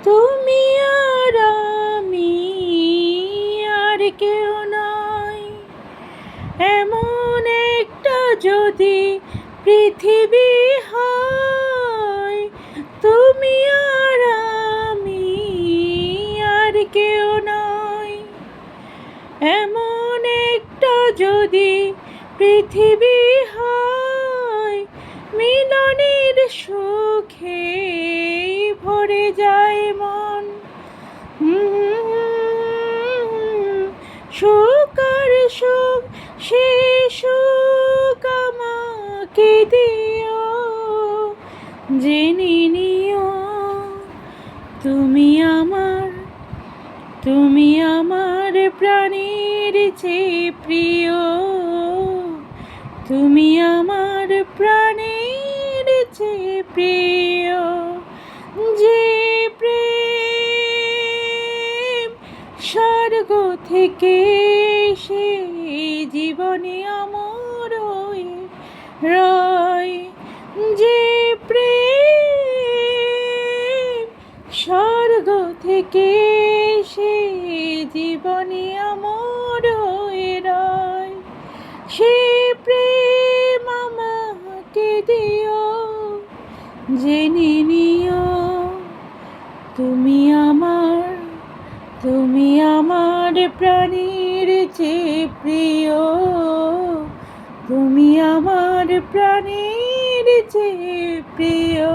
তুমি আর আমি আর কেউ নয়, এমন একটা যদি পৃথিবী হয়। তুমি আর আমি আর কেউ নয়, এমন একটা যদি পৃথিবী হয়। মিলনের সুখে ভরে যায় মন, সুখ আর সুখ, সে সুখ আমাকে দিও, জেনে নিও তুমি আমার, তুমি আমার প্রাণের চেয়ে প্রিয়। তুমি আমার প্রাণের চেয়ে প্রিয়। যে প্রেম স্বর্গ থেকে সে জীবনে অমর হয়ে রয়। যে প্রেম স্বর্গ থেকে সে জীবনে অমর হয়ে রয়। সে প্রেম আমাকে দিও, জেনে নিও তুমি আমার, তুমি আমার প্রাণের চেয়ে প্রিয়। তুমি আমার প্রাণের চেয়ে প্রিয়।